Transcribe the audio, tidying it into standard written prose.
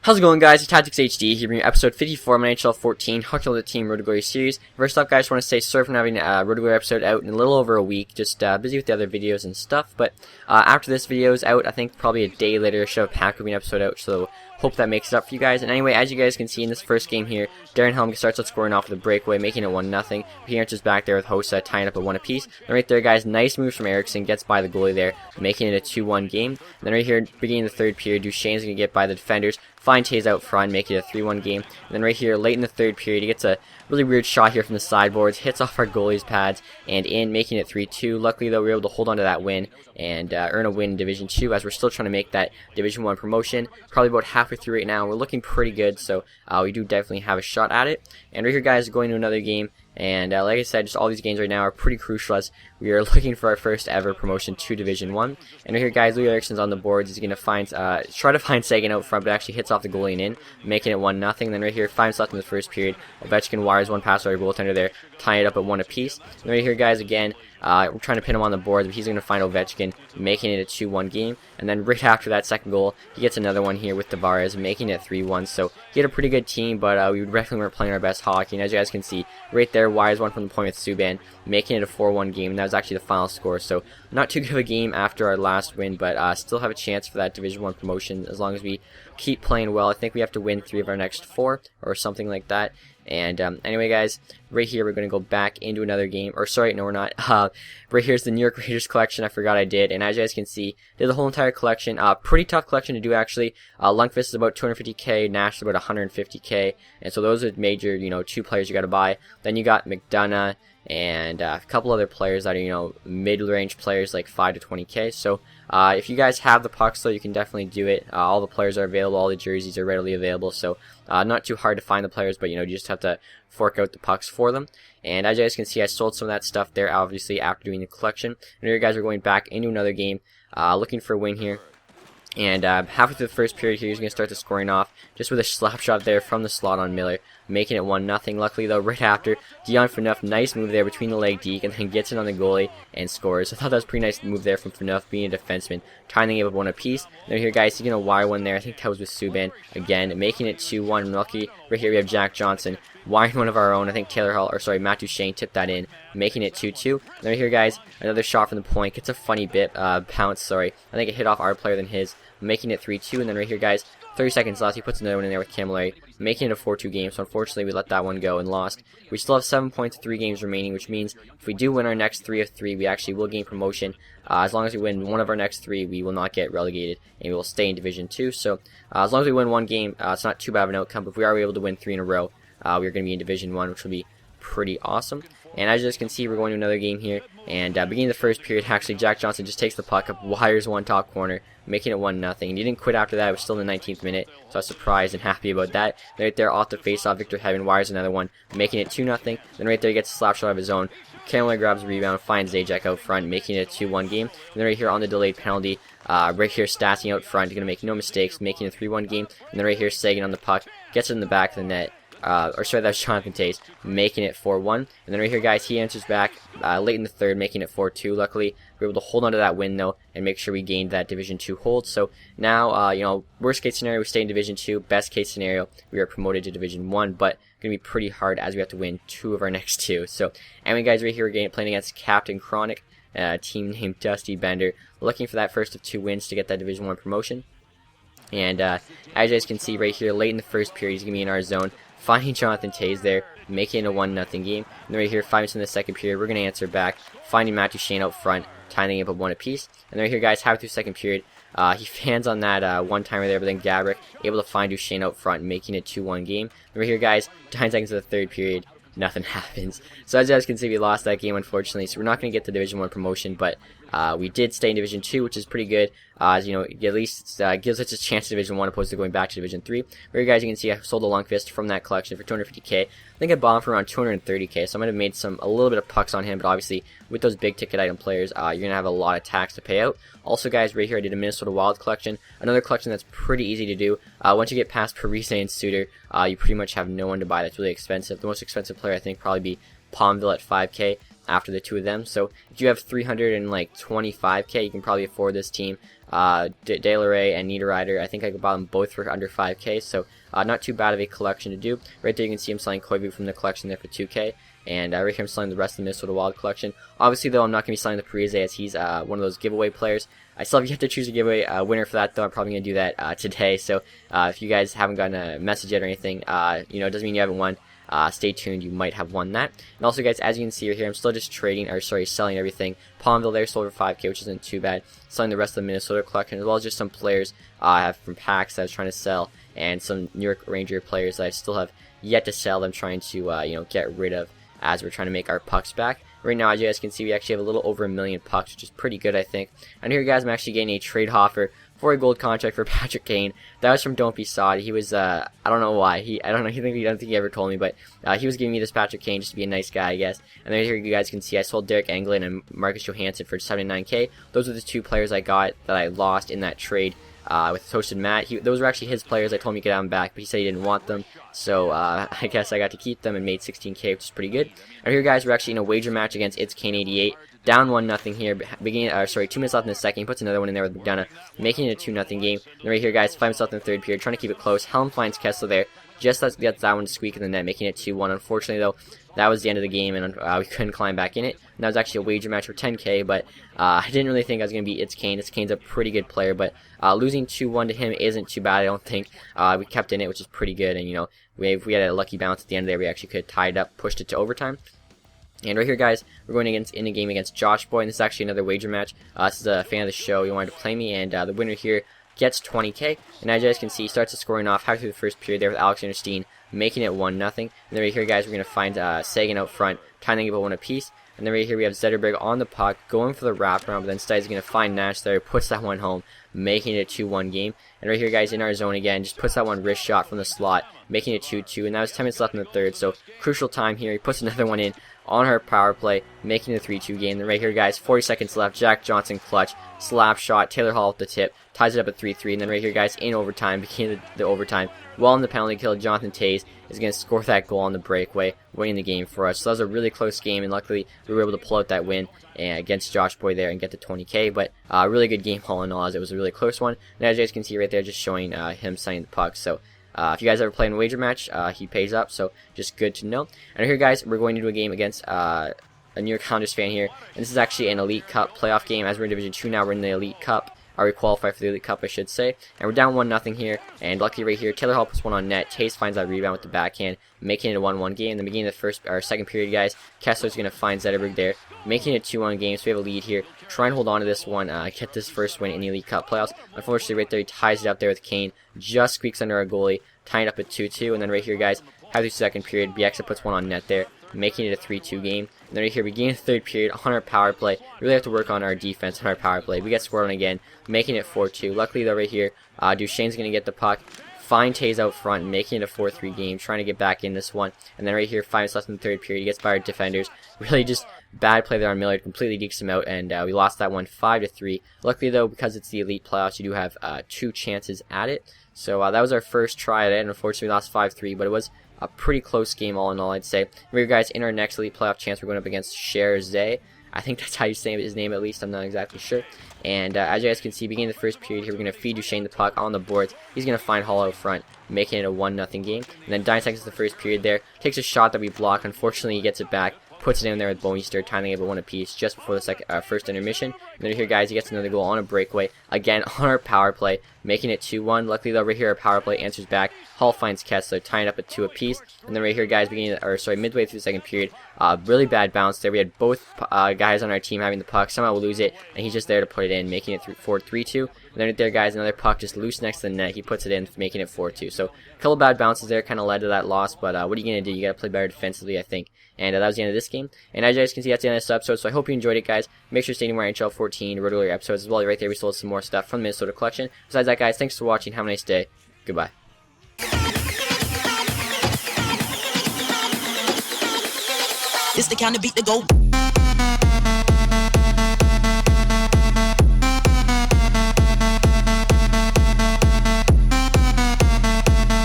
How's it going, guys? It's TacTixHD here, bringing episode 54 of my NHL 14 Hockey the Team Road to Glory series. First off, guys, I just want to say sorry for not having a Road to Glory episode out in a little over a week. Just busy with the other videos and stuff. But after this video is out, I think probably a day later, I should have a pack moving episode out. So hope that makes it up for you guys. And anyway, as you guys can see in this first game here, Darren Helm starts out scoring off with a breakaway, making it 1-0. He answers back there with Hossa, tying up at 1 apiece. And right there, guys, nice moves from Eriksson, gets by the goalie there, making it a 2-1 game. And then right here, beginning the third period, Duchesne's going to get by the defenders, find Taze out front, make it a 3-1 game. And then right here, late in the third period, he gets a really weird shot here from the sideboards, hits off our goalie's pads, and in, making it 3-2. Luckily, though, we were able to hold on to that win and earn a win in Division 2, as we're still trying to make that Division 1 promotion. Probably about halfway through right now. We're looking pretty good, so we do definitely have a shot at it. And right here, guys, going to another game. And like I said, just all these games right now are pretty crucial as we are looking for our first ever promotion to Division 1. And right here, guys, Louis Eriksson's on the boards. He's going to find, try to find Sagan out front, but actually hits off the goalie and in, making it 1-0. Then right here, 5 minutes left in the first period. Ovechkin wires one pass to our goaltender there, tying it up at 1 apiece. And right here, guys, again, we're trying to pin him on the board, but he's going to find Ovechkin, making it a 2-1 game. And then right after that second goal, he gets another one here with Tavares, making it 3-1. So he had a pretty good team, but we definitely weren't playing our best hockey. And as you guys can see, right there, wires one from the point with Subban, making it a 4-1 game. And that was actually the final score. So not too good of a game after our last win, but still have a chance for that Division 1 promotion as long as we keep playing well. I think we have to win 3 of our next 4 or something like that. And anyway, guys, right here we're going to go back into another game. Or sorry, no, we're not. Right here's the New York Rangers collection. I forgot I did. And as you guys can see, did the whole entire collection. Pretty tough collection to do, actually. Lundqvist is about 250k, Nash is about 150k. And so those are major, 2 players you got to buy. Then you got McDonough and a couple other players that are, mid-range players like 5 to 20k. So if you guys have the pucks, though, you can definitely do it. All the players are available, all the jerseys are readily available, so not too hard to find the players, but you just have to fork out the pucks for them. And as you guys can see, I sold some of that stuff there, obviously, after doing the collection. And here, guys, are going back into another game, looking for a win here. And halfway through the first period here, he's going to start the scoring off, just with a slap shot there from the slot on Miller, making it 1-0. Luckily, though, right after, Dion Phaneuf, nice move there between the leg deke, and then gets it on the goalie and scores. I thought that was a pretty nice move there from Phaneuf, being a defenseman, tying the game up 1 apiece. And here, guys, he's going to wire one there. I think that was with Subban, again, making it 2-1. Lucky, right here we have Jack Johnson, wiring one of our own. I think Matt Duchesne tipped that in, making it 2-2. And right here, guys, another shot from the point. It's a funny bit, bounce, I think it hit off our player than his, making it 3-2. And then right here, guys, 30 seconds left, he puts another one in there with Camilleri, making it a 4-2 game. So unfortunately, we let that one go and lost. We still have 7 points, 3 games remaining, which means if we do win our next 3 of 3, we actually will gain promotion. As long as we win one of our next 3, we will not get relegated, and we will stay in Division 2. So as long as we win one game, it's not too bad of an outcome. But if we are able to win 3 in a row, we're going to be in Division 1, which will be pretty awesome. And as you guys can see, we're going to another game here. And beginning the first period, actually, Jack Johnson just takes the puck up, wires one top corner, making it 1-0. And he didn't quit after that. It was still in the 19th minute, so I was surprised and happy about that. Right there, off the faceoff, Victor Hedman wires another one, making it 2-0. Then right there, he gets a slap shot of his own. Camilleri grabs a rebound, finds Zajac out front, making it a 2-1 game. And then right here on the delayed penalty, right here, Stastny out front, going to make no mistakes, making it a 3-1 game. And then right here, Sagan on the puck, gets it in the back of the net. That was Jonathan Taze, making it 4-1. And then right here, guys, he answers back late in the third, making it 4-2. Luckily, we were able to hold on to that win, though, and make sure we gained that Division 2 hold. So now, worst case scenario, we stay in Division 2. Best case scenario, we are promoted to Division 1, but going to be pretty hard as we have to win 2 of our next 2. So anyway, guys, right here, we're playing against Captain Chronic, a team named Dusty Bender, looking for that first of 2 wins to get that Division 1 promotion. And as you guys can see right here, late in the first period, he's going to be in our zone, finding Jonathan Taze there, making it a 1-0 game. And then right here, 5 minutes in the second period, we're going to answer back, finding Matt Duchesne out front, tying the game up 1 apiece. And then right here, guys, halfway through the second period, he fans on that one-timer there, but then Gabrick able to find Duchesne out front, making it 2-1 game. And right here, guys, 9 seconds of the third period, nothing happens. So as you guys can see, we lost that game, unfortunately, so we're not going to get the Division 1 promotion, but we did stay in Division 2, which is pretty good. As at least gives us a chance to Division 1 opposed to going back to Division 3. Where you guys, you can see I sold a Lundqvist from that collection for 250k. I think I bought him for around 230k, so I might have made a little bit of pucks on him, but obviously with those big ticket item players, you're going to have a lot of tax to pay out. Also, guys, right here I did a Minnesota Wild collection, another collection that's pretty easy to do. Once you get past Parise and Suter, you pretty much have no one to buy that's really expensive. The most expensive player I think probably be Palmville at 5k. After the 2 of them. So if you have 325k, you can probably afford this team. De La Rey and Niederreiter. I think I bought them both for under 5K, so not too bad of a collection to do. Right there you can see I'm selling Koivu from the collection there for 2K. And right here I'm selling the rest of the Minnesota Wild collection. Obviously, though, I'm not going to be selling the Parise as he's one of those giveaway players. I still have yet to choose a giveaway winner for that, though. I'm probably going to do that today. So if you guys haven't gotten a message yet or anything, it doesn't mean you haven't won. Stay tuned, you might have won that. And also, guys, as you can see right here, I'm still just selling everything. Palmville there sold for 5K, which isn't too bad. Selling the rest of the Minnesota collection, as well as just some players I have from packs that I was trying to sell, and some New York Ranger players that I still have yet to sell. I'm trying to get rid of as we're trying to make our pucks back. Right now, as you guys can see, we actually have a little over 1 million pucks, which is pretty good, I think. And here, guys, I'm actually getting a trade offer for a gold contract for Patrick Kane. That was from Don't Be Sod. He was, I don't know why. He don't think he ever told me, but he was giving me this Patrick Kane just to be a nice guy, I guess. And then here you guys can see I sold Derek Englund and Marcus Johansson for 79K. Those are the two players I got that I lost in that trade. With Toasted Matt, those were actually his players. I told him he could have them back, but he said he didn't want them, so I guess I got to keep them and made 16K, which is pretty good. And here, guys, we're actually in a wager match against It's Kane 88, down 1-0 here. 2 minutes left in the second. He puts another one in there with McDonough, making it a 2-0 game. And right here, guys, 5 minutes left in the third period, trying to keep it close. Helm finds Kessler there, just gets that one to squeak in the net, making it 2-1. Unfortunately, though, that was the end of the game, and we couldn't climb back in it. And that was actually a wager match for 10K, but I didn't really think I was going to beat It's Kane. It's Kane's a pretty good player, but losing 2-1 to him isn't too bad, I don't think. We kept in it, which is pretty good, and, if we had a lucky bounce at the end there, we actually could have tied it up, pushed it to overtime. And right here, guys, we're going in a game against Josh Boy, and this is actually another wager match. This is a fan of the show. He wanted to play me, and the winner here gets 20K. And as you guys can see, he starts the scoring off halfway through the first period there with Alexander Steen, making it 1-0. And then right here, guys, we're going to find Sagan out front, tying about one apiece. And then right here we have Zetterberg on the puck, going for the wraparound, but then Stide's going to find Nash there, puts that one home, making it a 2-1 game. And right here, guys, in our zone again, just puts that one wrist shot from the slot, making it 2-2. And that was 10 minutes left in the third, so crucial time here. He puts another one in on her power play, making it a 3-2 game. Then right here, guys, 40 seconds left, Jack Johnson clutch, slap shot, Taylor Hall with the tip, ties it up at 3-3. And then right here, guys, in overtime, beginning the overtime, while in the penalty kill, Jonathan Toews is going to score that goal on the breakaway, winning the game for us. So that was a really close game, and luckily we were able to pull out that win against Josh Boy there and get the 20K. But a really good game all in all, as it was a really close one. And as you guys can see right there, just showing him signing the puck. So if you guys ever play in a wager match, he pays up, so just good to know. And here, guys, we're going to do a game against a New York Islanders fan here, and this is actually an Elite Cup playoff game. As we're in Division 2 now, we're in the Elite Cup. We qualify for the Elite Cup, I should say. And we're down 1-0 here, and luckily right here, Taylor Hall puts one on net. Toews finds that rebound with the backhand, making it a 1-1 game. In the beginning of the second period, guys, Kessler's going to find Zetterberg there, making it a 2-1 game, so we have a lead here. Try and hold on to this one, get this first win in the Elite Cup playoffs. Unfortunately, right there, he ties it up there with Kane, just squeaks under our goalie, tying it up at 2-2. And then right here, guys, halfway through the second period, Bieksa puts one on net there, making it a 3-2 game. And then right here, beginning of the third period, on our power play, we really have to work on our defense on our power play. We get scored on again, making it 4-2. Luckily, though, right here, Duchesne's going to get the puck, find Toews out front, making it a 4-3 game, trying to get back in this one. And then right here, 5 minutes left in the third period, he gets by our defenders. Really just bad play there on Millard, completely dekes him out, and we lost that one 5-3. Luckily, though, because it's the Elite Playoffs, you do have 2 chances at it. So that was our first try at it, and unfortunately, we lost 5-3, but it was a pretty close game all in all, I'd say. Remember, guys, in our next Elite Playoff chance, we're going up against Scherze. I think that's how you say his name, at least. I'm not exactly sure. And as you guys can see, beginning of the first period here, we're going to feed Duchesne the puck on the boards. He's going to find Hall out front, making it a 1-0 game. And then 9 seconds of the first period there, takes a shot that we block. Unfortunately, he gets it back, puts it in there with Bonister, tying it at 1 apiece just before the first intermission. And then here, guys, he gets another goal on a breakaway, again on our power play, making it 2-1. Luckily, though, right here, our power play answers back. Hall finds Kessler, tying it up at 2 apiece. And then right here, guys, midway through the second period, really bad bounce there. We had both guys on our team having the puck. Somehow we'll lose it, and he's just there to put it in, making it 3-2. And then right there, guys, another puck just loose next to the net. He puts it in, making it 4-2. So a couple bad bounces there kind of led to that loss, but what are you going to do? You got to play better defensively, I think. And that was the end of this game. And as you guys can see, that's the end of this episode. So I hope you enjoyed it, guys. Make sure to stay tuned for NHL 14 regular episodes as well. Right there, we sold some more stuff from the Minnesota collection. Besides that, guys, thanks for watching. Have a nice day. Goodbye. It's the kind of beat that go.